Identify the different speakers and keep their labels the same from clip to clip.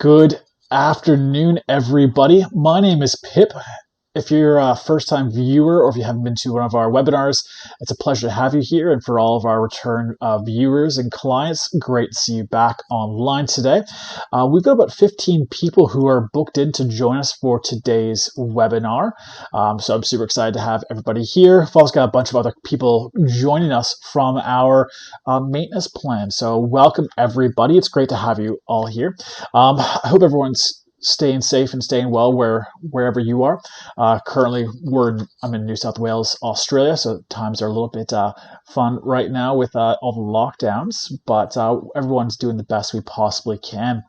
Speaker 1: Good afternoon, everybody. My name is Pip. If you're a first-time viewer or if you haven't been to one of our webinars, it's a pleasure to have you here. And for all of our return viewers and clients, great to see you back online today. We've got about 15 people who are booked in to join us for today's webinar. So I'm super excited to have everybody here. We've also got a bunch of other people joining us from our maintenance plan. So welcome, everybody. It's great to have you all here. I hope everyone's staying safe and staying well wherever you are. Currently, I'm in New South Wales, Australia, so times are a little bit fun right now with all the lockdowns, but everyone's doing the best we possibly can.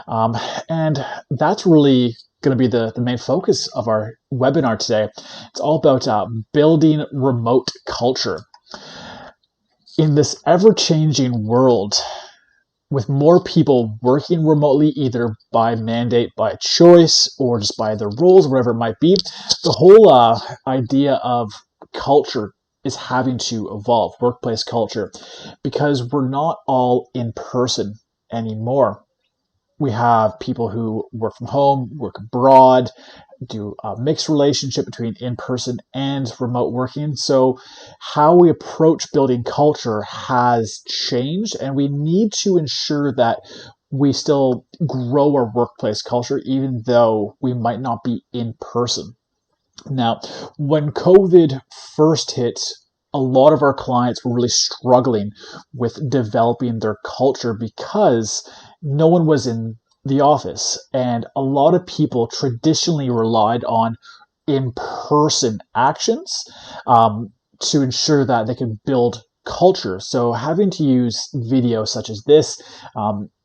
Speaker 1: And that's really going to be the main focus of our webinar today. It's all about building remote culture. In this ever-changing world, with more people working remotely, either by mandate, by choice, or just by their roles, whatever it might be, the whole idea of culture is having to evolve, workplace culture, because we're not all in person anymore. We have people who work from home, work abroad, do a mixed relationship between in-person and remote working. So how we approach building culture has changed, and we need to ensure that we still grow our workplace culture, even though we might not be in person. Now, when COVID first hit, a lot of our clients were really struggling with developing their culture because no one was in the office, and a lot of people traditionally relied on in-person actions to ensure that they could build culture. So having to use video such as this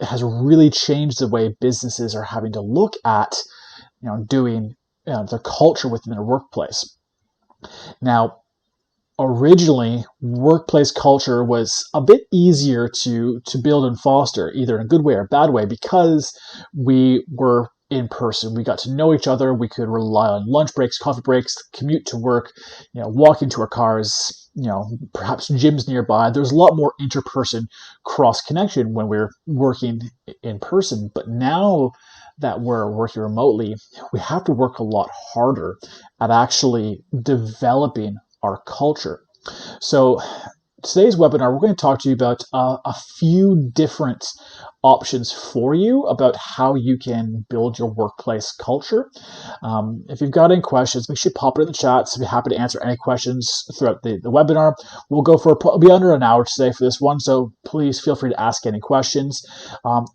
Speaker 1: has really changed the way businesses are having to look at, doing their culture within their workplace. Now, originally, workplace culture was a bit easier to build and foster, either in a good way or a bad way, because we were in person. We got to know each other. We could rely on lunch breaks, coffee breaks, commute to work, walk into our cars, perhaps gyms nearby. There's a lot more interperson cross connection when we're working in person. But now that we're working remotely, we have to work a lot harder at actually developing our culture. So today's webinar, we're going to talk to you about a few different options for you about how you can build your workplace culture. If you've got any questions, make sure you pop it in the chat. So I'll be happy to answer any questions throughout the webinar. We'll go for probably under an hour today for this one, so please feel free to ask any questions.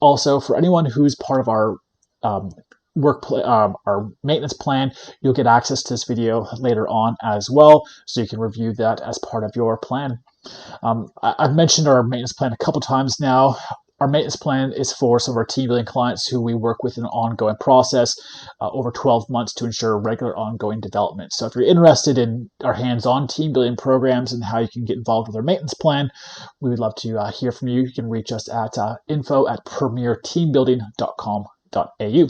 Speaker 1: Also, for anyone who's part of our our maintenance plan, you'll get access to this video later on as well, so you can review that as part of your plan. I've mentioned our maintenance plan a couple times now. Our maintenance plan is for some of our team building clients who we work with in an ongoing process over 12 months to ensure regular ongoing development. So if you're interested in our hands-on team building programs and how you can get involved with our maintenance plan, we would love to hear from you. You can reach us at info@premierteambuilding.com.au.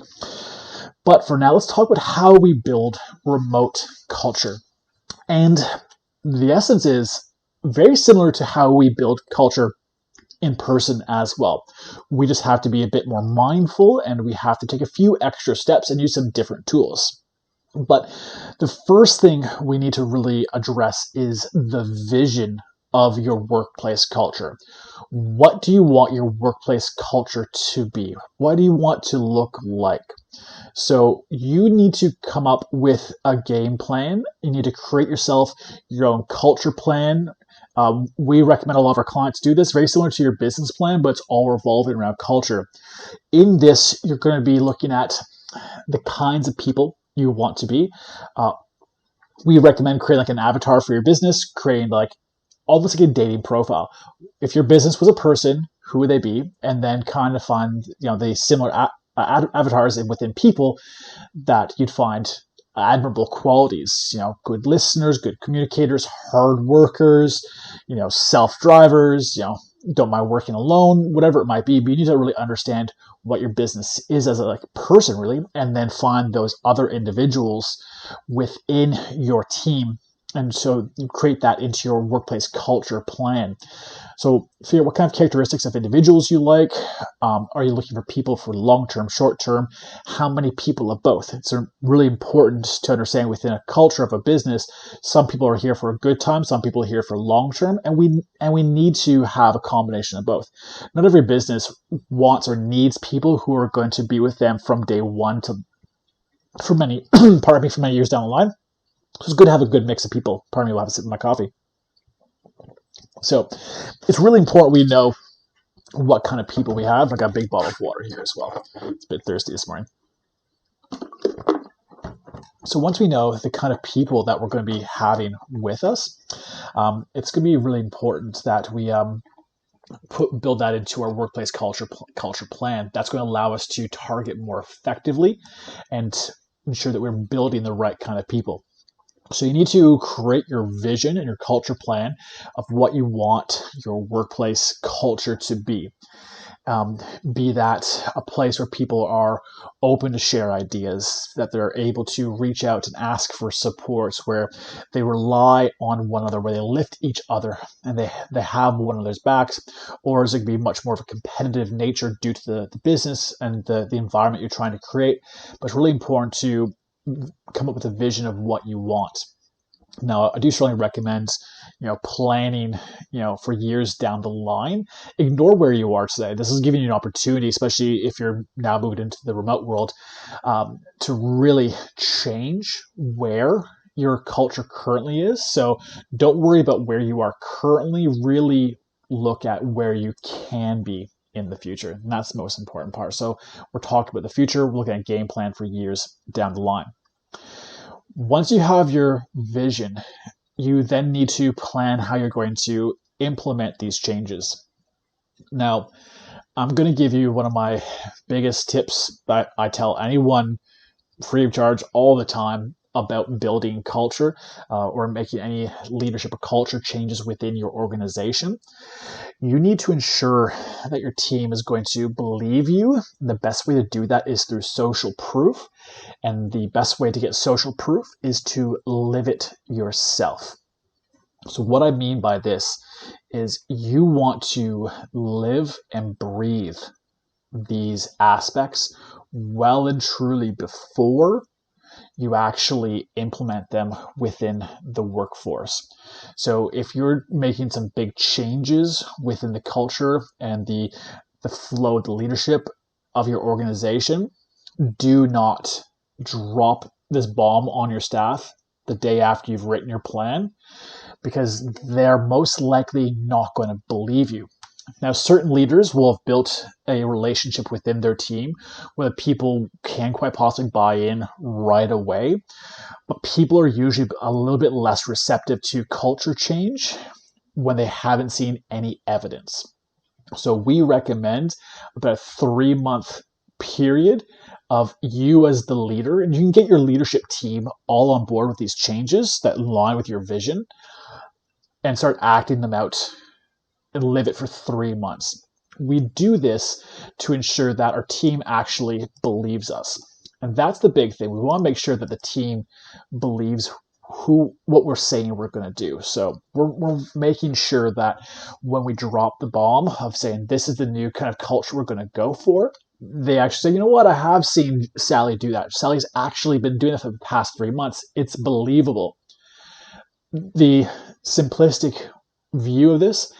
Speaker 1: But for now, let's talk about how we build remote culture. And the essence is very similar to how we build culture in person as well. We just have to be a bit more mindful, and we have to take a few extra steps and use some different tools. But the first thing we need to really address is the vision of your workplace culture. What do you want your workplace culture to be? What do you want to look like? So you need to come up with a game plan. You need to create yourself your own culture plan. We recommend a lot of our clients do this, very similar to your business plan, but it's all revolving around culture. In this, you're going to be looking at the kinds of people you want to be. We recommend creating like an avatar for your business, creating almost like a dating profile. If your business was a person, who would they be? And then kind of find the similar avatars within people that you'd find admirable qualities, good listeners, good communicators, hard workers, self-drivers, don't mind working alone, whatever it might be. But you need to really understand what your business is as a person, really, and then find those other individuals within your team And so you create that into your workplace culture plan. So figure out what kind of characteristics of individuals you like. Are you looking for people for long-term, short-term? How many people of both? It's really important to understand within a culture of a business, some people are here for a good time, some people are here for long-term, and we need to have a combination of both. Not every business wants or needs people who are going to be with them from day one to for many for many years down the line. So it's good to have a good mix of people. Pardon me while I have a sip of my coffee. So it's really important we know what kind of people we have. I got a big bottle of water here as well. It's a bit thirsty this morning. So once we know the kind of people that we're going to be having with us, it's going to be really important that we build that into our workplace culture plan. That's going to allow us to target more effectively and ensure that we're building the right kind of people. So you need to create your vision and your culture plan of what you want your workplace culture to be. Be that a place where people are open to share ideas, that they're able to reach out and ask for supports, where they rely on one another, where they lift each other and they have one another's backs, or is it going to be much more of a competitive nature due to the business and the environment you're trying to create? But it's really important to come up with a vision of what you want. Now, I do strongly recommend, planning, for years down the line. Ignore where you are today. This is giving you an opportunity, especially if you're now moved into the remote world, to really change where your culture currently is. So don't worry about where you are currently. Really look at where you can be in the future. And that's the most important part. So we're talking about the future. We're looking at a game plan for years down the line. Once you have your vision, you then need to plan how you're going to implement these changes. Now, I'm going to give you one of my biggest tips that I tell anyone free of charge all the time about building culture or making any leadership or culture changes within your organization. You need to ensure that your team is going to believe you. The best way to do that is through social proof. And the best way to get social proof is to live it yourself. So what I mean by this is you want to live and breathe these aspects well and truly before you actually implement them within the workforce. So if you're making some big changes within the culture and the flow, the leadership of your organization, do not drop this bomb on your staff the day after you've written your plan, because they're most likely not going to believe you. Now, certain leaders will have built a relationship within their team where the people can quite possibly buy in right away, but people are usually a little bit less receptive to culture change when they haven't seen any evidence. So we recommend about a 3-month period of you as the leader, and you can get your leadership team all on board with these changes that align with your vision and start acting them out and live it for 3 months. We do this to ensure that our team actually believes us. And that's the big thing. We want to make sure that the team believes what we're saying we're going to do. So we're making sure that when we drop the bomb of saying this is the new kind of culture we're going to go for, they actually say, you know what, I have seen Sally do that. Sally's actually been doing it for the past 3 months. It's believable. The simplistic view of this,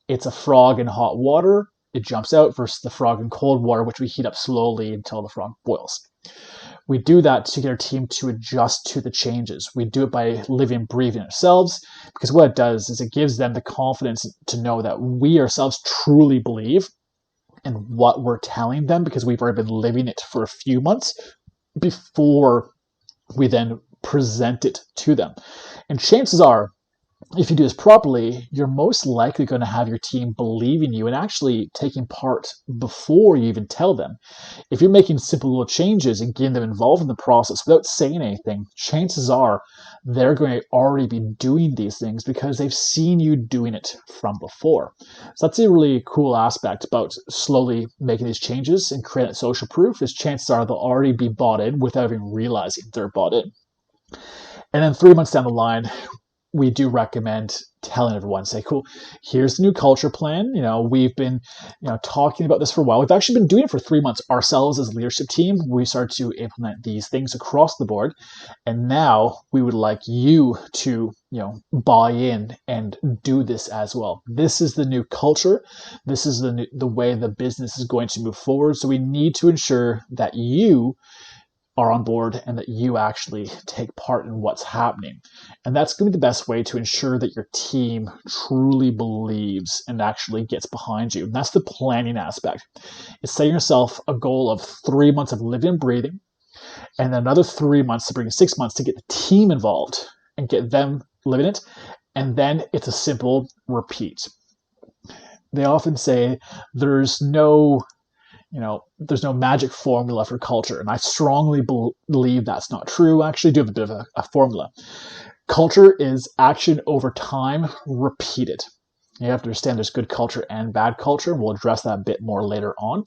Speaker 1: it's a frog in hot water. It jumps out versus the frog in cold water, which we heat up slowly until the frog boils. We do that to get our team to adjust to the changes. We do it by living and breathing ourselves, because what it does is it gives them the confidence to know that we ourselves truly believe in what we're telling them, because we've already been living it for a few months before we then present it to them. And chances are, if you do this properly, you're most likely going to have your team believing you and actually taking part before you even tell them. If you're making simple little changes and getting them involved in the process without saying anything, chances are they're going to already be doing these things because they've seen you doing it from before. So that's a really cool aspect about slowly making these changes and creating social proof, is chances are they'll already be bought in without even realizing they're bought in. And then 3 months down the line, we do recommend telling everyone, say, cool, here's the new culture plan. We've been, talking about this for a while. We've actually been doing it for 3 months ourselves as a leadership team. We started to implement these things across the board. And now we would like you to, buy in and do this as well. This is the new culture. This is the way the business is going to move forward. So we need to ensure that you are on board and that you actually take part in what's happening. And that's going to be the best way to ensure that your team truly believes and actually gets behind you. And that's the planning aspect. It's setting yourself a goal of 3 months of living and breathing, and then another 3 months to bring 6 months to get the team involved and get them living it. And then it's a simple repeat. They often say there's no magic formula for culture. And I strongly believe that's not true. I actually do have a bit of a formula. Culture is action over time repeated. You have to understand there's good culture and bad culture. We'll address that a bit more later on.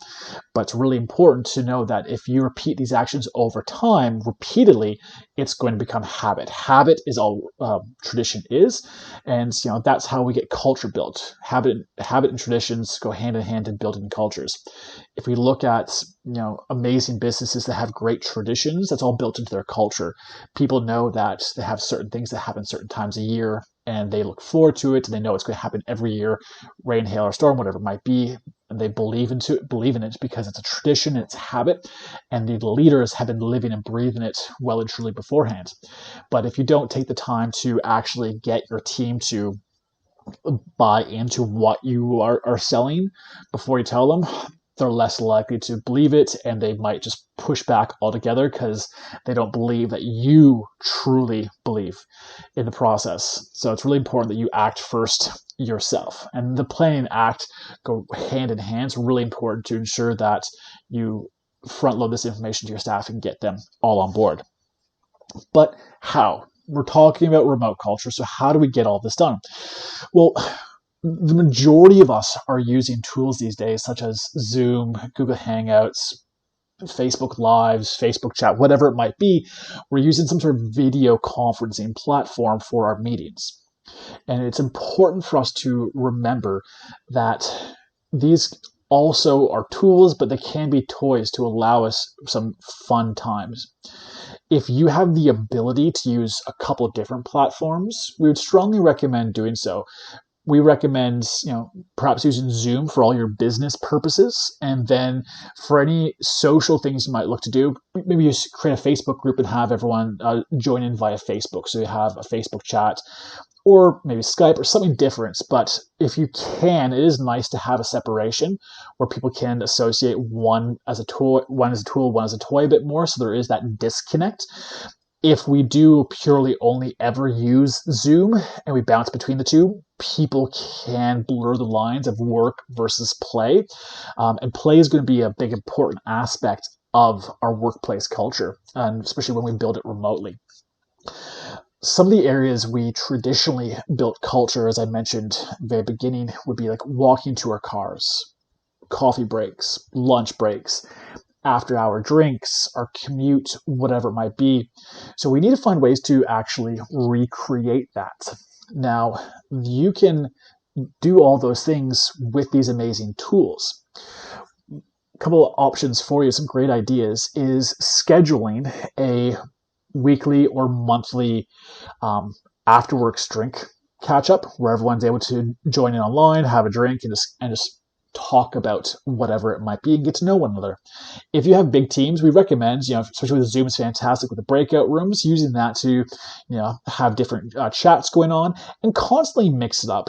Speaker 1: But it's really important to know that if you repeat these actions over time, repeatedly, it's going to become habit. Habit is all tradition is. And that's how we get culture built. Habit and traditions go hand in hand in building cultures. If we look at amazing businesses that have great traditions, that's all built into their culture. People know that they have certain things that happen certain times a year, and they look forward to it, and they know it's going to happen every year, rain, hail, or storm, whatever it might be, and they believe in it because it's a tradition, it's a habit, and the leaders have been living and breathing it well and truly beforehand. But if you don't take the time to actually get your team to buy into what you are selling before you tell them, they're less likely to believe it, and they might just push back altogether because they don't believe that you truly believe in the process. So it's really important that you act first yourself. And the planning and act go hand in hand. It's really important to ensure that you front load this information to your staff and get them all on board. But how? We're talking about remote culture, so how do we get all this done? Well, the majority of us are using tools these days, such as Zoom, Google Hangouts, Facebook Lives, Facebook Chat, whatever it might be. We're using some sort of video conferencing platform for our meetings. And it's important for us to remember that these also are tools, but they can be toys to allow us some fun times. If you have the ability to use a couple of different platforms, we would strongly recommend doing so. We recommend, perhaps using Zoom for all your business purposes. And then for any social things you might look to do, maybe you create a Facebook group and have everyone join in via Facebook. So you have a Facebook chat, or maybe Skype or something different. But if you can, it is nice to have a separation where people can associate one as a tool, one as a toy a bit more. So there is that disconnect. If we do purely only ever use Zoom and we bounce between the two, people can blur the lines of work versus play. And play is going to be a big important aspect of our workplace culture, and especially when we build it remotely. Some of the areas we traditionally built culture, as I mentioned at the very beginning, would be like walking to our cars, coffee breaks, lunch breaks, after-hour drinks, our commute, whatever it might be. So we need to find ways to actually recreate that. Now, you can do all those things with these amazing tools. A couple of options for you, some great ideas, is scheduling a weekly or monthly after-works drink catch-up where everyone's able to join in online, have a drink, and just talk about whatever it might be and get to know one another. If you have big teams, we recommend, especially with Zoom is fantastic with the breakout rooms, using that to, have different chats going on and constantly mix it up.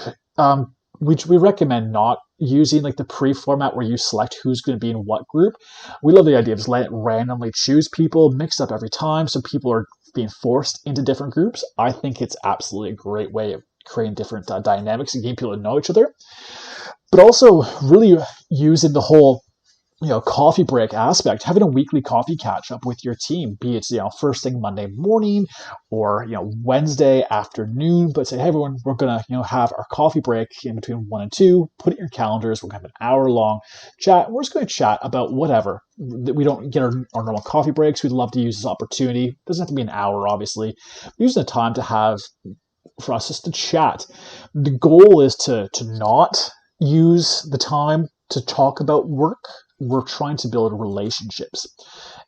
Speaker 1: We recommend not using like the pre-format where you select who's going to be in what group. We love the idea of just letting it randomly choose people, mix up every time, so people are being forced into different groups. I think it's absolutely a great way of creating different dynamics and getting people to know each other. But also really using the whole, coffee break aspect, having a weekly coffee catch up with your team, be it, first thing Monday morning or, Wednesday afternoon, but say, hey, everyone, we're going to, have our coffee break in between 1 and 2, put it in your calendars. We're going to have an hour long chat. We're just going to chat about whatever. We don't get our normal coffee breaks. We'd love to use this opportunity. It doesn't have to be an hour, obviously. Using the time to have for us just to chat. The goal is to not use the time to talk about work. We're trying to build relationships.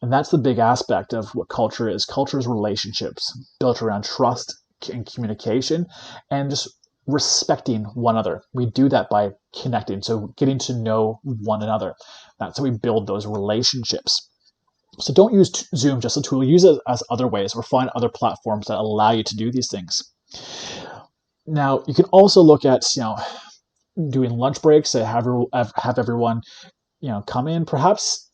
Speaker 1: And that's the big aspect of what culture is. Culture is relationships built around trust and communication and just respecting one another. We do that by connecting, so getting to know one another. That's how we build those relationships. So don't use Zoom just a tool. Use it as other ways, or find other platforms that allow you to do these things. Now, you can also look at, doing lunch breaks, have everyone, come in. Perhaps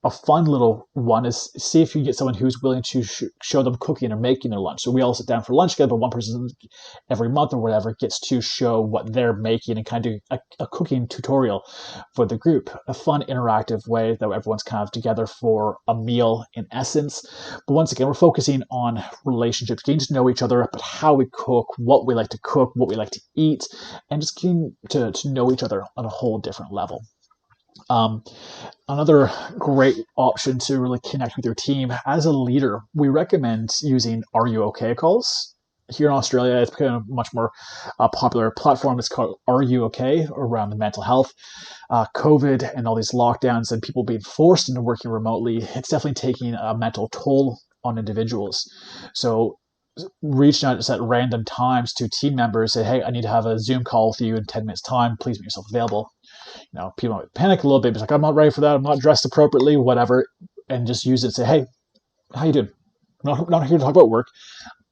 Speaker 1: a fun little one is see if you get someone who's willing to show them cooking or making their lunch. So we all sit down for lunch together, but one person every month or whatever gets to show what they're making and kind of do a cooking tutorial for the group. A fun, interactive way that everyone's kind of together for a meal in essence. But once again, we're focusing on relationships, getting to know each other, but how we cook, what we like to cook, what we like to eat, and just getting to know each other on a whole different level. Another great option to really connect with your team as a leader, we recommend using Are You OK calls. Here in Australia, it's become a much more popular platform. It's called Are You OK, around the mental health. COVID and all these lockdowns and people being forced into working remotely, it's definitely taking a mental toll on individuals. So reaching out just at random times to team members, say, hey, I need to have a Zoom call with you in 10 minutes time. Please make yourself available. People might panic a little bit. It's like, I'm not ready for that. I'm not dressed appropriately, whatever. And just use it and say, hey, how you doing? I'm not here to talk about work.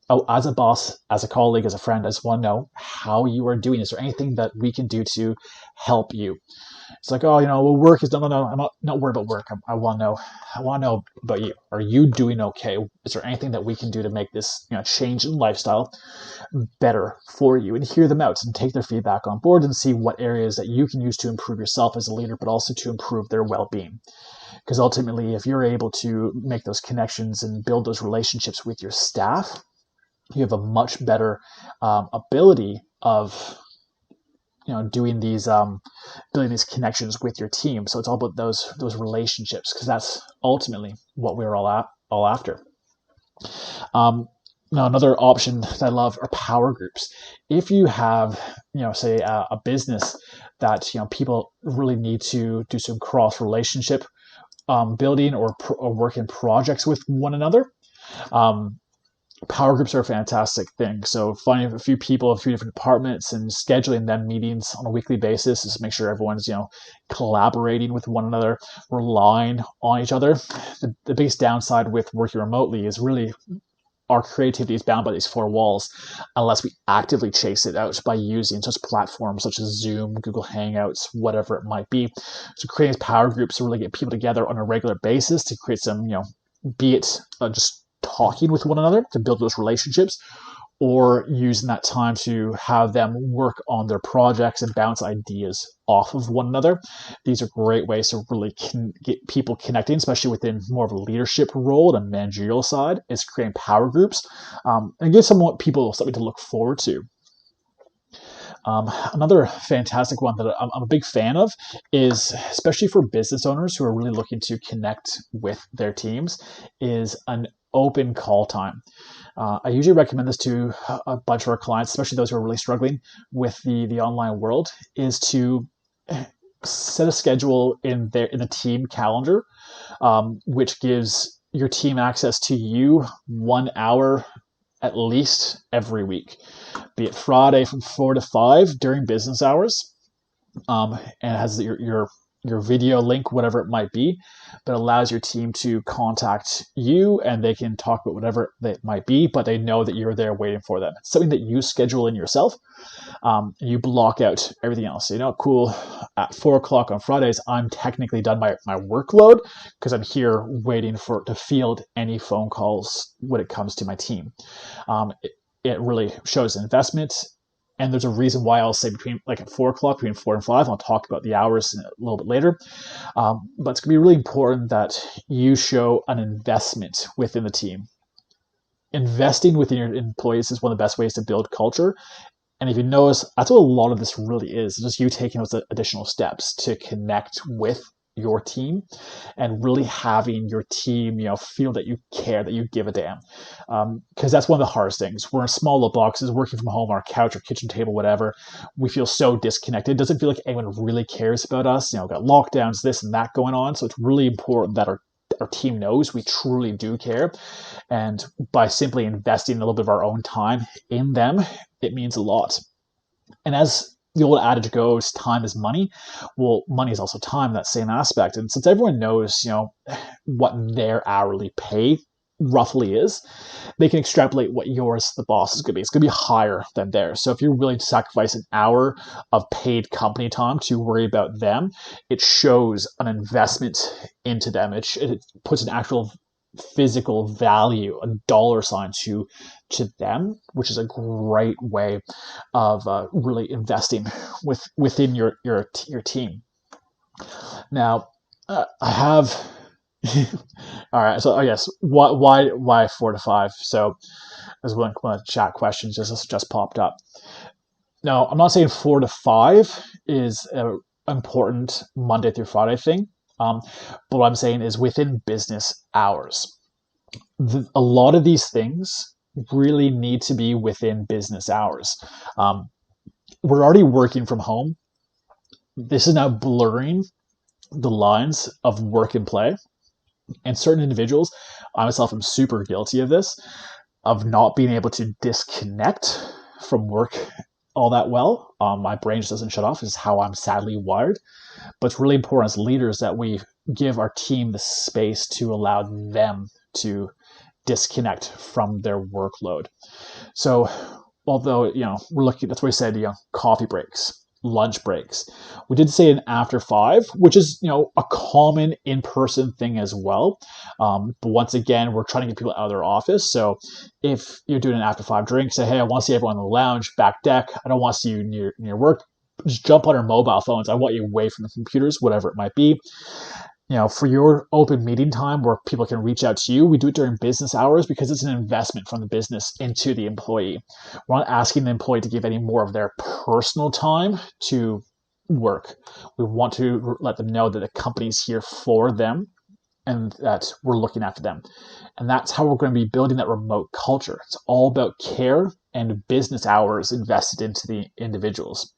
Speaker 1: Oh, as a boss, as a colleague, as a friend, I just want to know how you are doing. Is there anything that we can do to help you? It's like, well, work is no. I'm not worried about work. I want to know about you. Are you doing okay? Is there anything that we can do to make this change in lifestyle better for you? And hear them out and take their feedback on board and see what areas that you can use to improve yourself as a leader, but also to improve their well-being. Because ultimately, if you're able to make those connections and build those relationships with your staff, you have a much better ability of doing these building these connections with your team. So it's all about those relationships, because that's ultimately what we're all after. Now, another option that I love are power groups. If you have, say a business that people really need to do some cross relationship building or work in projects with one another. Power groups are a fantastic thing. So finding a few people, a few different departments, and scheduling them meetings on a weekly basis is to make sure everyone's collaborating with one another, relying on each other. The biggest downside with working remotely is really our creativity is bound by these four walls unless we actively chase it out by using such platforms such as Zoom, Google Hangouts, whatever it might be. So creating power groups to really get people together on a regular basis to create some, be it just talking with one another to build those relationships, or using that time to have them work on their projects and bounce ideas off of one another. These are great ways to really get people connecting, especially within more of a leadership role and a managerial side, is creating power groups and give people something to look forward to. Another fantastic one that I'm a big fan of is, especially for business owners who are really looking to connect with their teams, is an open call time. I usually recommend this to a bunch of our clients, especially those who are really struggling with the online world, is to set a schedule in the team calendar, which gives your team access to you 1 hour at least every week, be it Friday from 4 to 5 during business hours, and it has your video link, whatever it might be, but allows your team to contact you and they can talk about whatever it might be, but they know that you're there waiting for them. It's something that you schedule in yourself. You block out everything else. Cool, at 4 o'clock on Fridays, I'm technically done my workload because I'm here waiting to field any phone calls when it comes to my team. It really shows investment. And there's a reason why I'll say at 4 o'clock, between 4 and 5, I'll talk about the hours a little bit later. But it's going to be really important that you show an investment within the team. Investing within your employees is one of the best ways to build culture. And if you notice, that's what a lot of this really is. It's just you taking those additional steps to connect with your team, and really having your team, feel that you care, that you give a damn. Because that's one of the hardest things. We're in small little boxes, working from home, our couch or kitchen table, whatever. We feel so disconnected. It doesn't feel like anyone really cares about us. Got lockdowns, this and that going on. So it's really important that our team knows we truly do care. And by simply investing a little bit of our own time in them, it means a lot. And as the old adage goes, time is money. Well, money is also time, that same aspect. And since everyone knows, what their hourly pay roughly is, they can extrapolate what yours, the boss, is going to be. It's going to be higher than theirs. So if you're willing to sacrifice an hour of paid company time to worry about them, it shows an investment into them. It puts an actual physical value, a dollar sign to them, which is a great way of really investing within your team. Now, I have all right. So I guess why 4 to 5? So there's one chat question just popped up. Now, I'm not saying 4 to 5 is an important Monday through Friday thing. But what I'm saying is within business hours. A lot of these things really need to be within business hours. We're already working from home. This is now blurring the lines of work and play. And certain individuals, I myself am super guilty of this, of not being able to disconnect from work all that well. My brain just doesn't shut off. This is how I'm sadly wired. But it's really important as leaders that we give our team the space to allow them to disconnect from their workload. So although, we're looking, that's why we said, coffee breaks, lunch breaks. We did say an after 5, which is, a common in-person thing as well. But once again, we're trying to get people out of their office. So if you're doing an after 5 drink, say, hey, I want to see everyone in the lounge, back deck. I don't want to see you near work. Just jump on our mobile phones. I want you away from the computers, whatever it might be. For your open meeting time where people can reach out to you, we do it during business hours because it's an investment from the business into the employee. We're not asking the employee to give any more of their personal time to work. We want to let them know that the company's here for them and that we're looking after them. And that's how we're going to be building that remote culture. It's all about care and business hours invested into the individuals.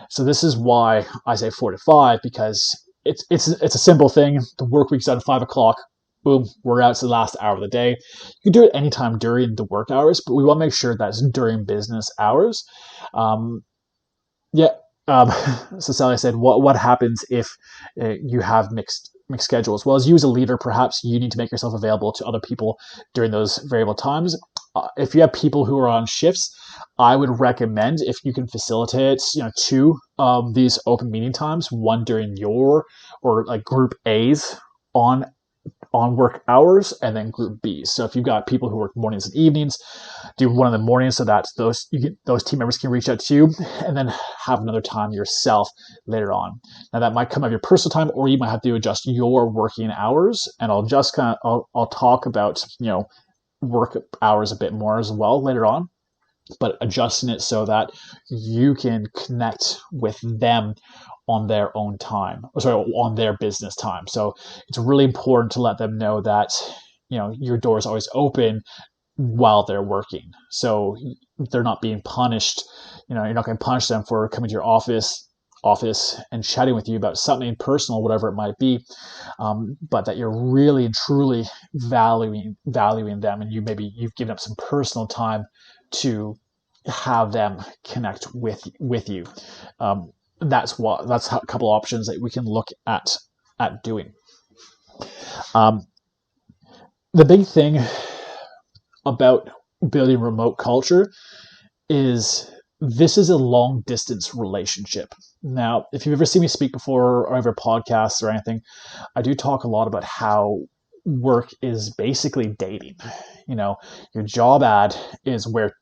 Speaker 1: So this is why I say 4 to 5, because it's a simple thing. The work week's done at 5 o'clock. Boom, we're out. It's the last hour of the day. You can do it anytime during the work hours, but we want to make sure that it's during business hours. So Sally said, what happens if you have mixed schedules? Well, as you as a leader, perhaps you need to make yourself available to other people during those variable times. If you have people who are on shifts, I would recommend, if you can facilitate, 2 of these open meeting times, one during your or like group A's on work hours, and then group B's. So if you've got people who work mornings and evenings, do one in the morning so that those team members can reach out to you, and then have another time yourself later on. Now that might come out of your personal time, or you might have to adjust your working hours. And I'll talk about work hours a bit more as well later on, but adjusting it so that you can connect with them on their own time, on their business time. So it's really important to let them know that, your door is always open while they're working. So they're not being punished. You're not going to punish them for coming to your office and chatting with you about something personal, whatever it might be, but that you're really and truly valuing them, and you've given up some personal time to have them connect with you. That's a couple options that we can look at doing. The big thing about building remote culture is this is a long distance relationship. Now, if you've ever seen me speak before or ever podcasts or anything, I do talk a lot about how work is basically dating. Your job ad is where,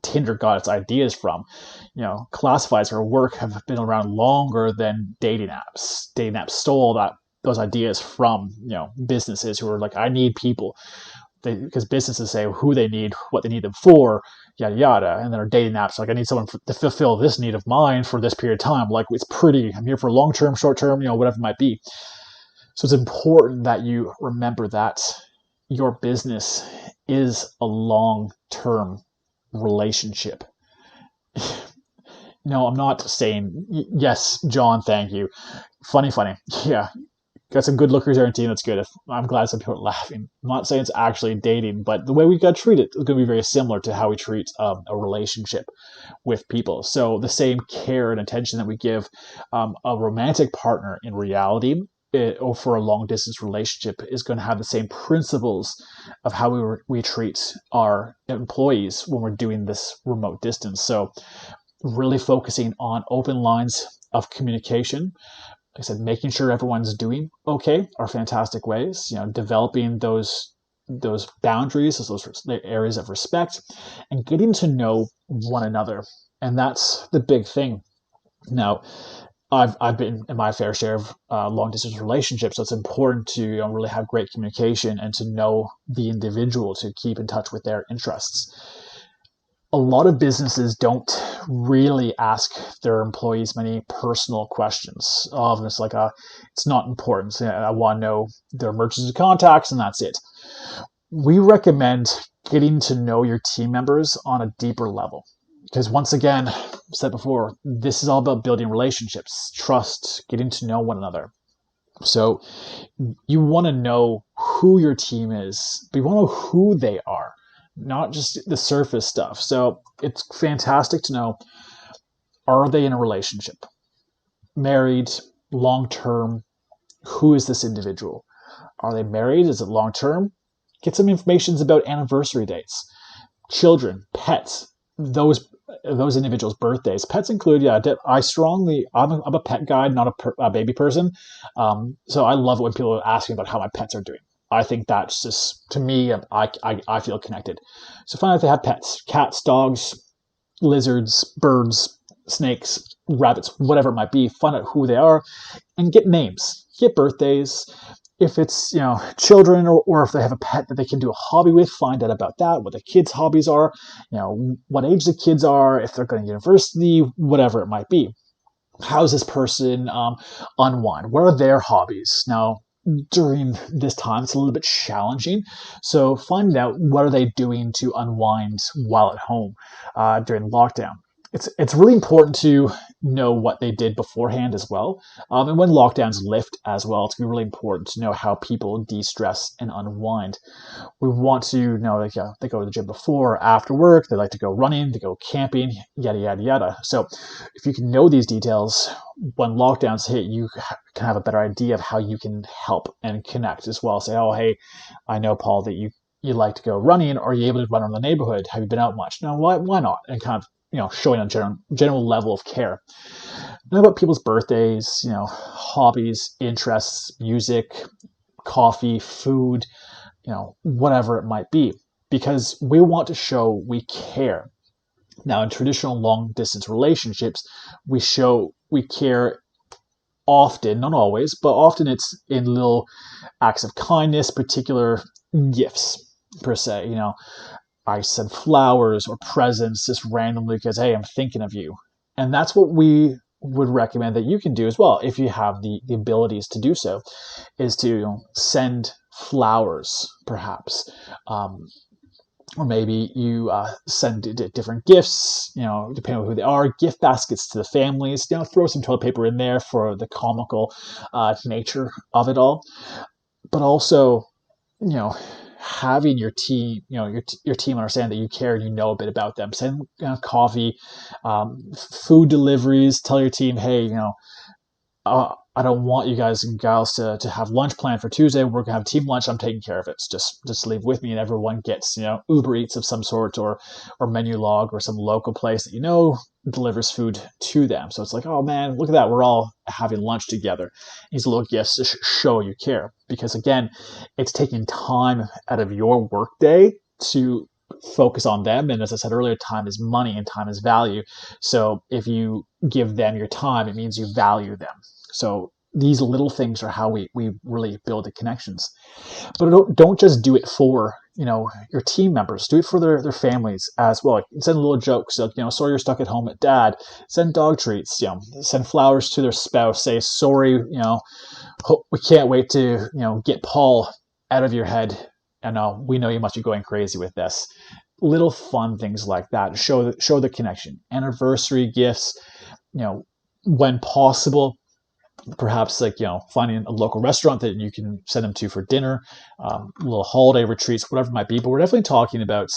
Speaker 1: Tinder got its ideas from. Classifieds for work have been around longer than dating apps. Dating apps stole those ideas from, businesses who are like, I need people. because businesses say who they need, what they need them for, yada yada, and then our dating apps like I need someone to fulfill this need of mine for this period of time. Like it's pretty. I'm here for long term, short term, whatever it might be. So it's important that you remember that your business is a long term relationship. No, I'm not saying yes, John. Thank you. Funny. Yeah, got some good lookers there in team. That's good. I'm glad some people are laughing. I'm not saying it's actually dating, but the way we got to treat it is going to be very similar to how we treat a relationship with people. So the same care and attention that we give a romantic partner in reality, or for a long distance relationship, is going to have the same principles of how we treat our employees when we're doing this remote distance. So really focusing on open lines of communication. Like I said, making sure everyone's doing okay are fantastic ways. Developing those boundaries, those areas of respect, and getting to know one another. And that's the big thing. Now, I've been in my fair share of long distance relationships, so it's important to really have great communication and to know the individual, to keep in touch with their interests. A lot of businesses don't really ask their employees many personal questions. Often it's like, it's not important. So I want to know their emergency contacts and that's it. We recommend getting to know your team members on a deeper level. Because once again, I've said before, this is all about building relationships, trust, getting to know one another. So you want to know who your team is, but you want to know who they are, not just the surface stuff. So it's fantastic to know, are they in a relationship? Married, long-term? Who is this individual? Are they married? Is it long-term? Get some information about anniversary dates. Children, pets, those individuals' birthdays. Pets include, I'm a pet guy, not a baby person. So I love it when people are asking about how my pets are doing. I think that's just, to me, I feel connected. So find out if they have pets, cats, dogs, lizards, birds, snakes, rabbits, whatever it might be. Find out who they are and get names, get birthdays. If it's, children or if they have a pet that they can do a hobby with, find out about that, what the kids' hobbies are, what age the kids are, if they're going to university, whatever it might be. How's this person unwind? What are their hobbies? Now, during this time, it's a little bit challenging. So find out what are they doing to unwind while at home during lockdown. It's really important to know what they did beforehand as well. And when lockdowns lift as well, it's going to be really important to know how people de-stress and unwind. We want to know they go to the gym before or after work, they like to go running, they go camping, yada, yada, yada. So if you can know these details, when lockdowns hit, you can have a better idea of how you can help and connect as well. Say, oh, hey, I know, Paul, that you like to go running. Are you able to run around the neighborhood? Have you been out much? No, why not? And kind of showing a general level of care. Know about people's birthdays, hobbies, interests, music, coffee, food, whatever it might be, because we want to show we care. Now, in traditional long distance relationships, we show we care often, not always, but often it's in little acts of kindness, particular gifts per se. I send flowers or presents just randomly because, hey, I'm thinking of you. And that's what we would recommend that you can do as well, if you have the abilities to do so, is to send flowers, perhaps. Or maybe you send different gifts, depending on who they are, gift baskets to the families, throw some toilet paper in there for the comical nature of it all. But also, having your team, your team understand that you care and you know a bit about them. Send coffee, food deliveries. Tell your team, hey, I don't want you guys and gals to have lunch planned for Tuesday. We're gonna have team lunch. I'm taking care of it. Just leave with me, and everyone gets Uber Eats of some sort or menu log or some local place that delivers food to them. So it's like, oh man, look at that. We're all having lunch together. These little gifts to show you care, because again, it's taking time out of your workday to focus on them. And as I said earlier, time is money and time is value. So if you give them your time, it means you value them. So these little things are how we really build the connections. But don't just do it for your team members. Do it for their families as well. Like, send little jokes. Like, sorry you're stuck at home at dad. Send dog treats. Send flowers to their spouse. Say sorry. We can't wait to get Paul out of your head. And we know you must be going crazy with this. Little fun things like that show the connection. Anniversary gifts. When possible. Perhaps finding a local restaurant that you can send them to for dinner, little holiday retreats, whatever it might be. But we're definitely talking about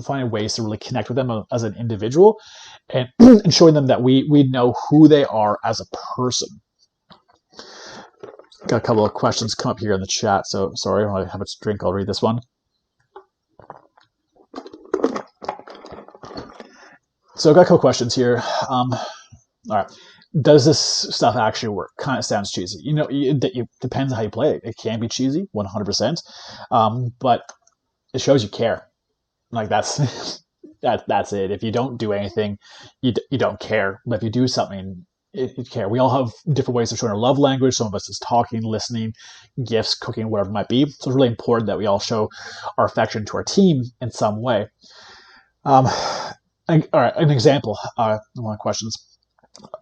Speaker 1: finding ways to really connect with them as an individual, and, and showing them that we know who they are as a person. Got a couple of questions come up here in the chat, so sorry, I don't really have much to drink. I'll read this one. So I've got a couple questions here. All right. Does this stuff actually work? Kind of sounds cheesy. It depends on how you play it. It can be cheesy, 100%, but it shows you care. Like that's that's it. If you don't do anything, you don't care. But if you do something, you care. We all have different ways of showing our love language. Some of us is talking, listening, gifts, cooking, whatever it might be. So it's really important that we all show our affection to our team in some way. All right, an example. One of the questions.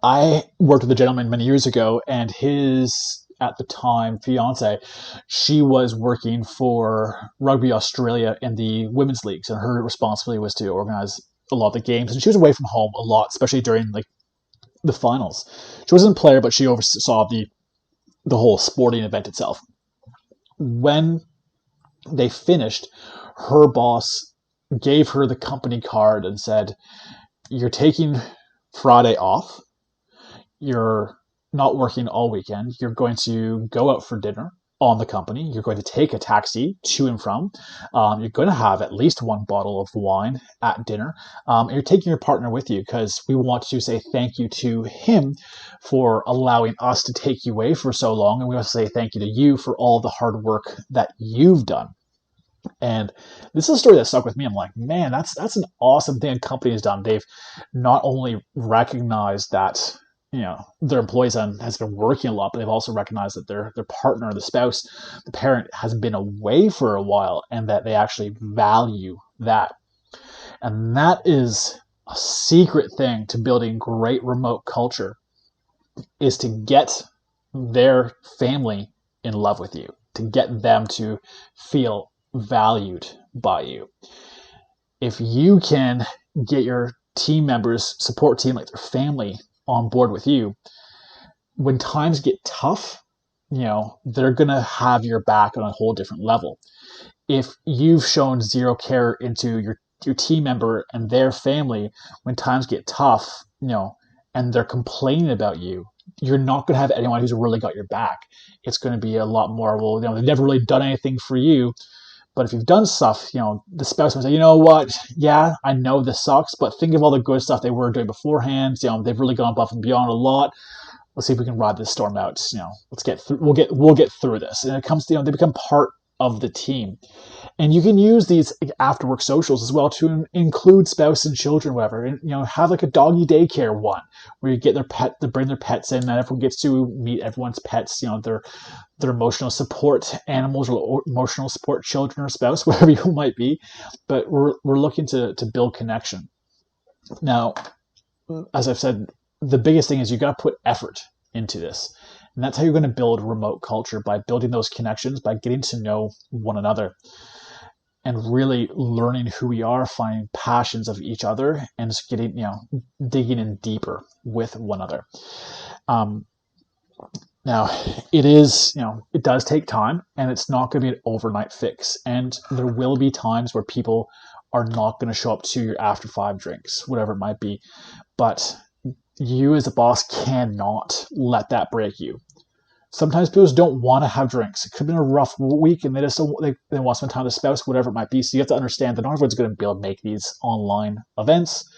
Speaker 1: I worked with a gentleman many years ago, and his, at the time, fiance, she was working for Rugby Australia in the women's leagues, and her responsibility was to organize a lot of the games, and she was away from home a lot, especially during the finals. She wasn't a player, but she oversaw the whole sporting event itself. When they finished, her boss gave her the company card and said, "You're taking Friday off. You're not working all weekend. You're going to go out for dinner on the company. You're going to take a taxi to and from. You're going to have at least one bottle of wine at dinner. And you're taking your partner with you because we want to say thank you to him for allowing us to take you away for so long. And we want to say thank you to you for all the hard work that you've done." And this is a story that stuck with me. I'm like, man, that's an awesome thing a company has done. They've not only recognized that their employees has been working a lot, but they've also recognized that their partner, the spouse, the parent has been away for a while, and that they actually value that. And that is a secret thing to building great remote culture, is to get their family in love with you, to get them to feel valued by you. If you can get your team members, support team, like their family, on board with you, when times get tough, they're going to have your back on a whole different level. If you've shown zero care into your team member and their family, when times get tough, and they're complaining about you, you're not going to have anyone who's really got your back. It's going to be a lot more, well, they've never really done anything for you. But if you've done stuff, the spouse will say, you know what? Yeah, I know this sucks, but think of all the good stuff they were doing beforehand. They've really gone above and beyond a lot. Let's see if we can ride this storm out. Let's get through. We'll get through this. And it comes, they become part of the team. And you can use these after work socials as well to include spouse and children, whatever. And have like a doggy daycare one where you get their pet, to bring their pets in, and everyone gets to meet everyone's pets. Their emotional support animals or emotional support children or spouse, whatever you might be. But we're looking to build connection. Now, as I've said, the biggest thing is you got to put effort into this. And that's how you're going to build remote culture, by building those connections, by getting to know one another and really learning who we are, finding passions of each other, and just getting, digging in deeper with one another. Now, it does take time, and it's not going to be an overnight fix. And there will be times where people are not going to show up to your after 5 drinks, whatever it might be. But you as a boss cannot let that break you. Sometimes people just don't want to have drinks. It could have been a rough week, and they just they want to spend time with a spouse, whatever it might be. So you have to understand that not everyone's going to be able to make these online events,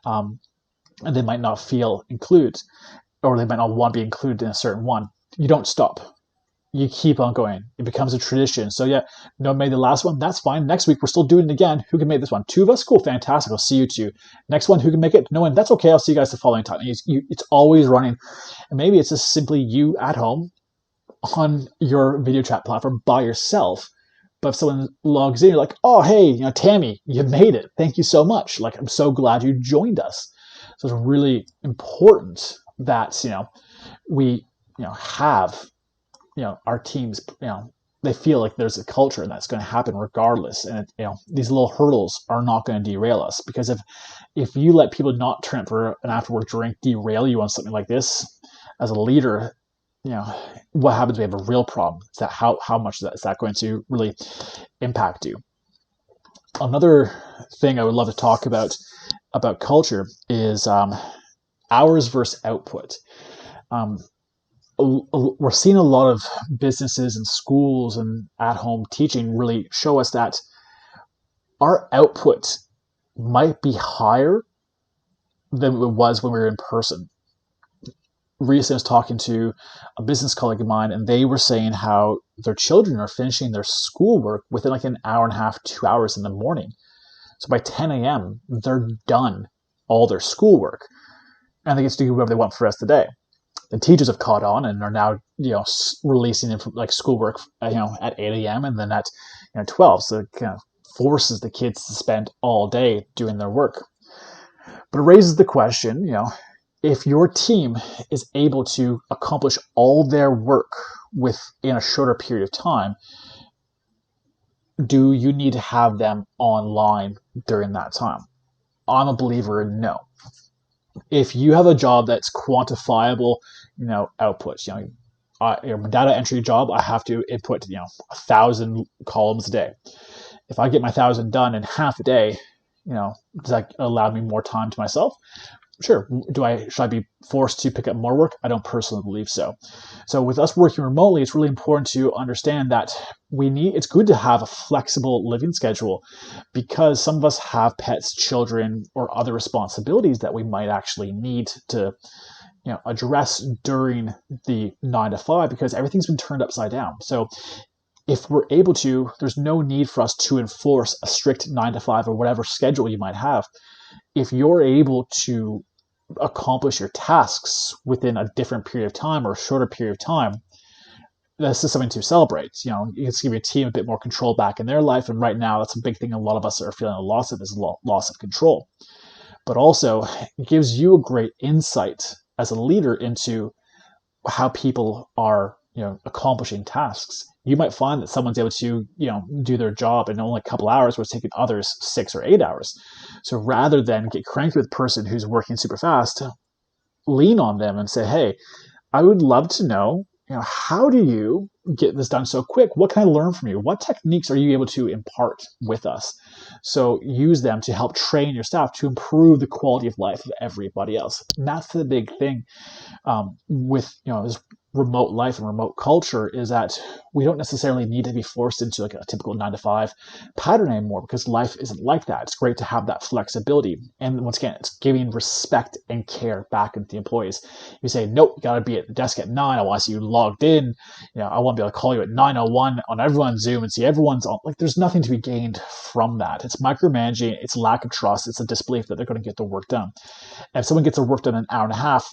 Speaker 1: and they might not feel included, or they might not want to be included in a certain one. You don't stop. You keep on going. It becomes a tradition. So yeah, no one made the last one. That's fine. Next week, we're still doing it again. Who can make this one? 2 of us? Cool. Fantastic. I'll see you 2. Next one, who can make it? No one. That's okay. I'll see you guys the following time. It's always running. And maybe it's just simply you at home on your video chat platform by yourself, But if someone logs in, you're like, oh, hey, Tammy, you made it. Thank you so much. Like, I'm so glad you joined us. So it's really important that, we, have, our teams, they feel like there's a culture and that's going to happen regardless. And, these little hurdles are not going to derail us, because if you let people not turn up for an after work drink derail you on something like this, as a leader, what happens? We have a real problem. Is that how much is that going to really impact you? Another thing I would love to talk about culture is hours versus output. We're seeing a lot of businesses and schools and at-home teaching really show us that our output might be higher than it was when we were in person. Recently, I was talking to a business colleague of mine, and they were saying how their children are finishing their schoolwork within like an hour and a half, 2 hours in the morning. So by 10 a.m., they're done all their schoolwork, and they get to do whatever they want for the rest of the day. The teachers have caught on and are now, releasing like schoolwork, at 8 a.m. and then at 12. So it kind of forces the kids to spend all day doing their work. But it raises the question, if your team is able to accomplish all their work within a shorter period of time, do you need to have them online during that time? I'm a believer in no. If you have a job that's quantifiable, outputs, your data entry job, I have to input, 1,000 columns a day. If I get my 1,000 done in half a day, does that allow me more time to myself? Sure. Should I be forced to pick up more work? I don't personally believe so. So with us working remotely, it's really important to understand that it's good to have a flexible living schedule, because some of us have pets, children, or other responsibilities that we might actually need to address during the 9 to 5, because everything's been turned upside down. So if we're able to, there's no need for us to enforce a strict 9 to 5 or whatever schedule you might have. If you're able to accomplish your tasks within a different period of time or a shorter period of time, this is something to celebrate. It's give your team a bit more control back in their life. And right now, that's a big thing a lot of us are feeling a loss of, is loss of control. But also, it gives you a great insight as a leader into how people are, accomplishing tasks. You might find that someone's able to, do their job in only a couple hours, where it's taking others 6 or 8 hours. So rather than get cranky with a person who's working super fast, lean on them and say, hey, I would love to know, how do you get this done so quick? What can I learn from you? What techniques are you able to impart with us? So use them to help train your staff to improve the quality of life of everybody else. And that's the big thing with, this remote life and remote culture, is that we don't necessarily need to be forced into like a typical 9 to 5 pattern anymore, because life isn't like that. It's great to have that flexibility. And once again, it's giving respect and care back into the employees. You say, nope, you got to be at the desk at 9. I want to see you logged in. I want to be able to call you at 9:01 on everyone's Zoom and see everyone's on. Like, there's nothing to be gained from that. It's micromanaging. It's lack of trust. It's a disbelief that they're going to get the work done. And if someone gets their work done in an hour and a half,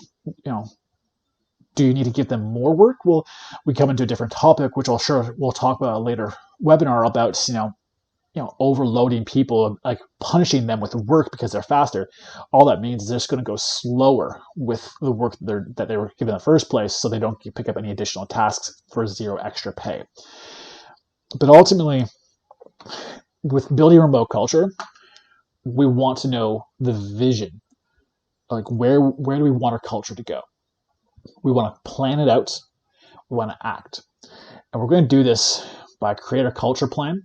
Speaker 1: do you need to give them more work? Well, we come into a different topic, which we'll talk about a later webinar about, overloading people, like punishing them with work because they're faster. All that means is they're just going to go slower with the work that they were given in the first place, so they don't pick up any additional tasks for zero extra pay. But ultimately, with building a remote culture, we want to know the vision. Like, where do we want our culture to go? We want to plan it out. We want to act. And we're going to do this by creating a culture plan,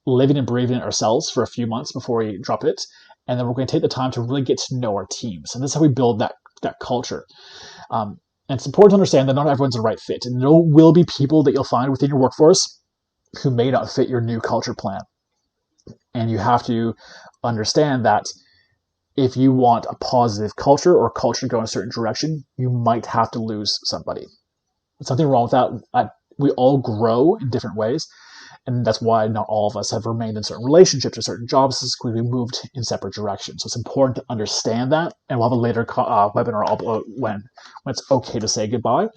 Speaker 1: living and breathing it ourselves for a few months before we drop it. And then we're going to take the time to really get to know our teams. And this is how we build that culture. And it's important to understand that not everyone's the right fit. And there will be people that you'll find within your workforce who may not fit your new culture plan. And you have to understand that if you want a positive culture or culture to go in a certain direction, you might have to lose somebody. There's nothing wrong with that. We all grow in different ways. And that's why not all of us have remained in certain relationships or certain jobs because we moved in separate directions. So it's important to understand that. And we'll have a later webinar about when it's okay to say goodbye.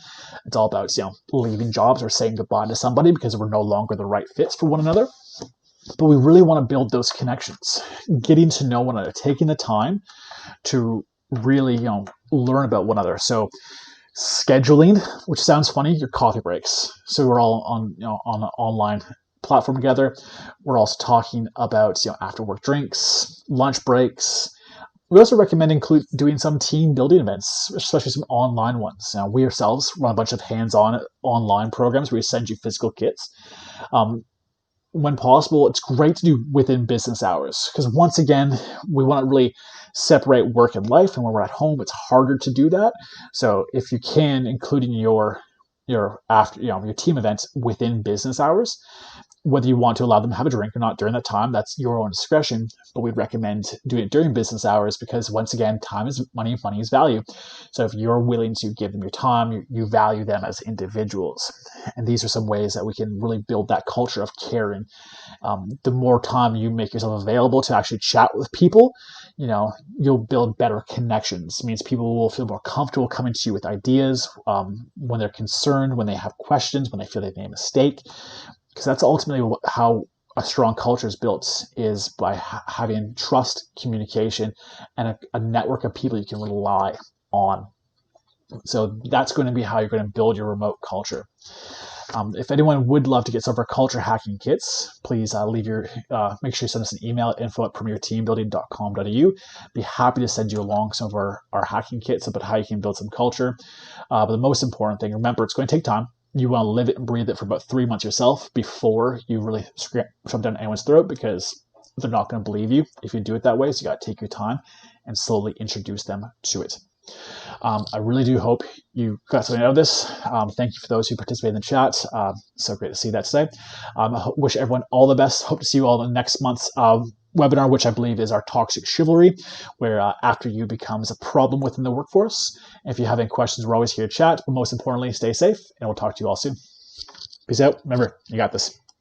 Speaker 1: It's all about leaving jobs or saying goodbye to somebody because we're no longer the right fits for one another. But we really want to build those connections, getting to know one another, taking the time to really learn about one another. So scheduling, which sounds funny, your coffee breaks. So we're all on an online platform together. We're also talking about after work drinks, lunch breaks. We also recommend doing some team building events, especially some online ones. Now, we ourselves run a bunch of hands-on online programs where we send you physical kits. When possible, it's great to do within business hours because once again, we want to really separate work and life. And when we're at home, it's harder to do that. So if you can, including your team events within business hours, whether you want to allow them to have a drink or not during that time, that's your own discretion. But we'd recommend doing it during business hours because once again, time is money, money is value. So if you're willing to give them your time, you value them as individuals. And these are some ways that we can really build that culture of caring. The more time you make yourself available to actually chat with people, you'll build better connections. It means people will feel more comfortable coming to you with ideas when they're concerned, when they have questions, when they feel they've made a mistake. Because that's ultimately how a strong culture is built, is by having trust, communication, and a network of people you can rely on. So that's going to be how you're going to build your remote culture. If anyone would love to get some of our culture hacking kits, please make sure you send us an email at info@premierteambuilding.com.au. Be happy to send you along some of our hacking kits about how you can build some culture. But the most important thing, remember, it's going to take time. You want to live it and breathe it for about 3 months yourself before you really shove down anyone's throat, because they're not going to believe you if you do it that way. So you got to take your time and slowly introduce them to it. I really do hope you got something out of this. Thank you for those who participated in the chat. So great to see that today. I wish everyone all the best. Hope to see you all in next month's webinar, which I believe is our toxic chivalry, where after you becomes a problem within the workforce. If you have any questions, we're always here to chat. But most importantly, stay safe, and we'll talk to you all soon. Peace out. Remember, you got this.